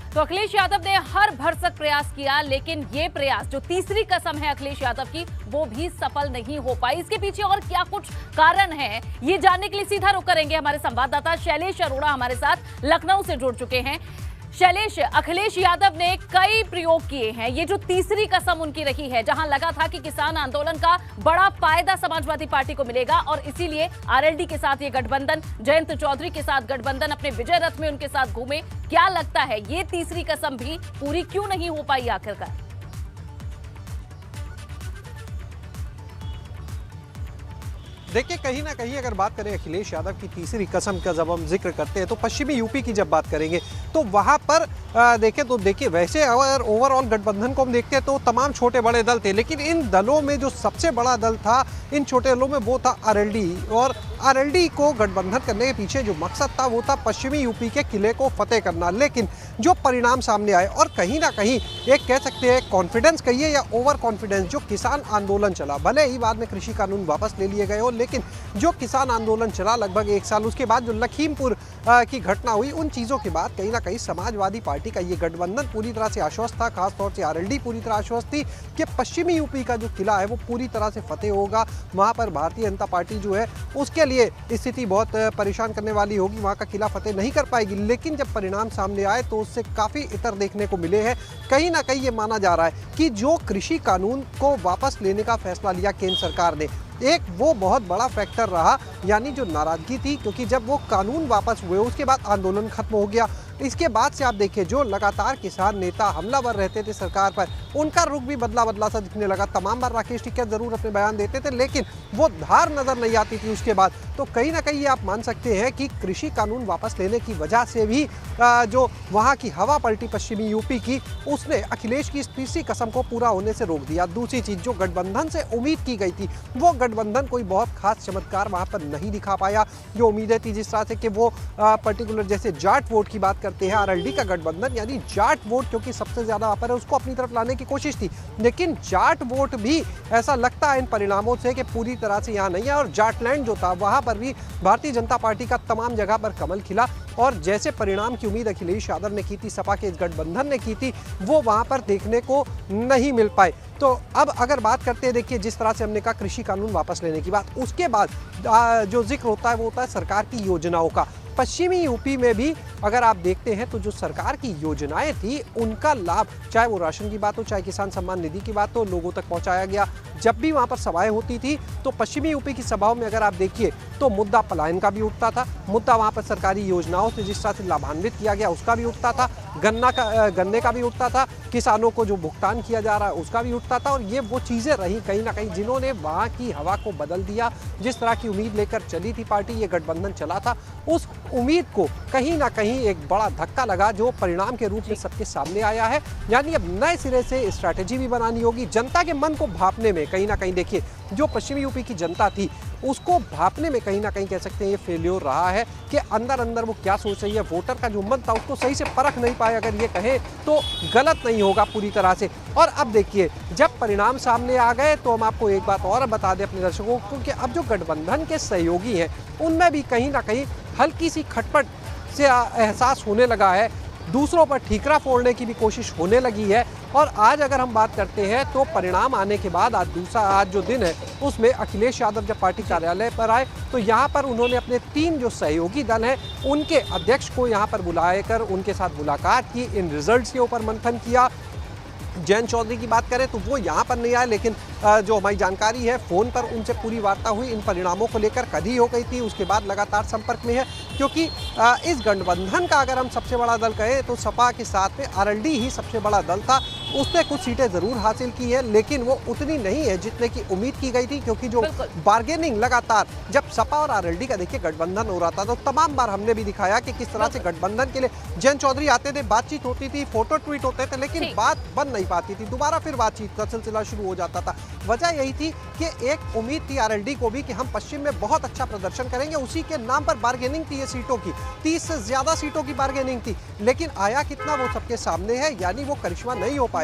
तो अखिलेश यादव ने हर भरसक प्रयास किया, लेकिन ये प्रयास जो तीसरी कसम है अखिलेश यादव की, वो भी सफल नहीं हो पाई। इसके पीछे और क्या कुछ कारण है, ये जानने के लिए सीधा रुख करेंगे हमारे संवाददाता शैलेश अरोड़ा हमारे साथ लखनऊ से जुड़ चुके हैं। शैलेश, अखिलेश यादव ने कई प्रयोग किए हैं, ये जो तीसरी कसम उनकी रही है, जहां लगा था कि किसान आंदोलन का बड़ा फायदा समाजवादी पार्टी को मिलेगा और इसीलिए आरएलडी के साथ ये गठबंधन, जयंत चौधरी के साथ गठबंधन, अपने विजय रथ में उनके साथ घूमे। क्या लगता है ये तीसरी कसम भी पूरी क्यों नहीं हो पाई आखिरकार? देखिए, कहीं ना कहीं अगर बात करें अखिलेश यादव की तीसरी कसम का जब हम जिक्र करते हैं तो पश्चिमी यूपी की जब बात करेंगे तो वहां पर देखिए वैसे अगर ओवरऑल गठबंधन को हम देखते हैं तो तमाम छोटे बड़े दल थे, लेकिन इन दलों में जो सबसे बड़ा दल था इन छोटे दलों में वो था आरएलडी। और आरएलडी को गठबंधन करने के पीछे जो मकसद था वो था पश्चिमी यूपी के किले को फतेह करना। लेकिन जो परिणाम सामने आए और कहीं ना कहीं एक कह सकते हैं कॉन्फिडेंस कहिए या ओवर कॉन्फिडेंस, जो किसान आंदोलन चला, भले ही बाद में कृषि कानून वापस ले लिए गए हो, लेकिन जो किसान आंदोलन चला लगभग 1 साल, उसके बाद जो लखीमपुर की घटना हुई, उन चीज़ों के बाद कहीं ना कहीं समाजवादी पार्टी का ये गठबंधन पूरी तरह से आश्वस्त था। खासतौर से आरएलडी पूरी तरह आश्वस्त थी कि पश्चिमी यूपी का जो किला है वो पूरी तरह से फतेह होगा। वहाँ पर भारतीय जनता पार्टी जो है उसके लिए स्थिति बहुत परेशान करने वाली होगी, वहाँ का किला फतेह नहीं कर पाएगी। लेकिन जब परिणाम सामने आए तो उससे काफ़ी इतर देखने को मिले हैं। कहीं ना कहीं ये माना जा रहा है कि जो कृषि कानून को वापस लेने का फैसला लिया केंद्र सरकार ने, एक वो बहुत बड़ा फैक्टर रहा, यानी जो नाराजगी थी, क्योंकि जब वो कानून वापस हुए उसके बाद आंदोलन खत्म हो गया। इसके बाद से आप देखिए जो लगातार किसान नेता हमलावर रहते थे सरकार पर, उनका रुख भी बदला सा दिखने लगा। तमाम बार राकेश टिकैत जरूर अपने बयान देते थे, लेकिन वो धार नजर नहीं आती थी उसके बाद। तो कहीं ना कहीं ये आप मान सकते हैं कि कृषि कानून वापस लेने की वजह से भी जो वहाँ की हवा पलटी पश्चिमी यूपी की, उसने अखिलेश की इस तीसरी कसम को पूरा होने से रोक दिया। दूसरी चीज, जो गठबंधन से उम्मीद की गई थी वो गठबंधन कोई बहुत खास चमत्कार वहाँ पर नहीं दिखा पाया। जो उम्मीदें थी जिस तरह से कि वो पर्टिकुलर जैसे जाट वोट की बात करते हैं, आरएलडी का गठबंधन यानी जाट वोट क्योंकि सबसे ज्यादा वहाँ पर है उसको अपनी तरफ लाने की कोशिश थी, लेकिन जाट वोट भी ऐसा लगता है इन परिणामों से कि पूरी तरह से यहाँ नहीं है। और जाटलैंड जो था वहाँ पर भी भारतीय जनता पार्टी का तमाम जगह पर कमल खिला और जैसे परिणाम की उम्मीद अखिलेश यादव ने की थी, सपा के इस गठबंधन ने की थी, वो वहाँ पर देखने को नहीं मिल पाए। तो अब अगर बात करते हैं, देखिए जिस तरह से हमने कहा कृषि कानून वापस लेने की बात, उसके बाद जो जिक्र होता है वो होता है सरकार की योजनाओं का। पश्चिमी यूपी में भी अगर आप देखते हैं तो जो सरकार की योजनाएं थी उनका लाभ, चाहे वो राशन की बात हो, चाहे किसान सम्मान निधि की बात हो, लोगों तक पहुंचाया गया। जब भी वहां पर सभाएं होती थी तो पश्चिमी यूपी की सभाओं में अगर आप देखिए तो मुद्दा पलायन का भी उठता था, मुद्दा वहां पर सरकारी योजनाओं से जिस तरह से लाभान्वित किया गया उसका भी उठता था, गन्ने का भी उठता था, किसानों को जो भुगतान किया जा रहा है उसका भी उठता था। और ये वो चीज़ें रही कहीं ना कहीं जिन्होंने वहाँ की हवा को बदल दिया। जिस तरह की उम्मीद लेकर चली थी पार्टी, ये गठबंधन चला था, उस उम्मीद को कहीं ना कहीं एक बड़ा धक्का लगा जो परिणाम के रूप में सबके सामने आया है। यानी अब नए सिरे से स्ट्रैटेजी भी बनानी होगी जनता के मन को भांपने में। कहीं ना कहीं देखिए जो पश्चिमी यूपी की जनता थी उसको भांपने में कहीं ना कहीं कह सकते हैं ये फेल्योर रहा है कि अंदर अंदर वो क्या सोच रही है। वोटर का जो मन था उसको सही से परख नहीं पाए, अगर ये कहे तो गलत नहीं होगा पूरी तरह से। और अब देखिए जब परिणाम सामने आ गए तो हम आपको एक बात और बता दें अपने दर्शकों को कि अब जो गठबंधन के सहयोगी हैं उनमें भी कहीं ना कहीं हल्की सी खटपट से एहसास होने लगा है, दूसरों पर ठीकरा फोड़ने की भी कोशिश होने लगी है। और आज अगर हम बात करते हैं तो परिणाम आने के बाद आज जो दिन है उसमें अखिलेश यादव जब पार्टी कार्यालय पर आए तो यहाँ पर उन्होंने अपने 3 जो सहयोगी दल हैं उनके अध्यक्ष को यहाँ पर बुलाकर उनके साथ मुलाकात की, इन रिजल्ट्स के ऊपर मंथन किया। जयंत चौधरी की बात करें तो वो यहाँ पर नहीं आए, लेकिन जो हमारी जानकारी है फ़ोन पर उनसे पूरी वार्ता हुई, इन परिणामों को लेकर कड़ी हो गई थी। उसके बाद लगातार संपर्क में है, क्योंकि इस गठबंधन का अगर हम सबसे बड़ा दल कहें तो सपा के साथ में आरएलडी ही सबसे बड़ा दल था। उसने कुछ सीटें ज़रूर हासिल की है, लेकिन वो उतनी नहीं है जितने की उम्मीद की गई थी, क्योंकि जो बार्गेनिंग लगातार जब सपा और आरएलडी का देखिए गठबंधन हो रहा था तो तमाम बार हमने भी दिखाया कि किस तरह से गठबंधन के लिए जयंत चौधरी आते थे, बातचीत होती थी, फोटो ट्वीट होते थे, लेकिन बात बन नहीं पाती थी, दोबारा फिर बातचीत का सिलसिला शुरू हो जाता था। वजह यही थी कि एक उम्मीद थी आरएलडी को भी कि हम पश्चिम में बहुत अच्छा प्रदर्शन करेंगे, उसी के नाम पर बार्गेनिंग थी ये सीटों की, 30 से ज्यादा सीटों की बार्गेनिंग थी, लेकिन आया कितना वो सबके सामने है, यानी वो करिश्मा नहीं हो पाया।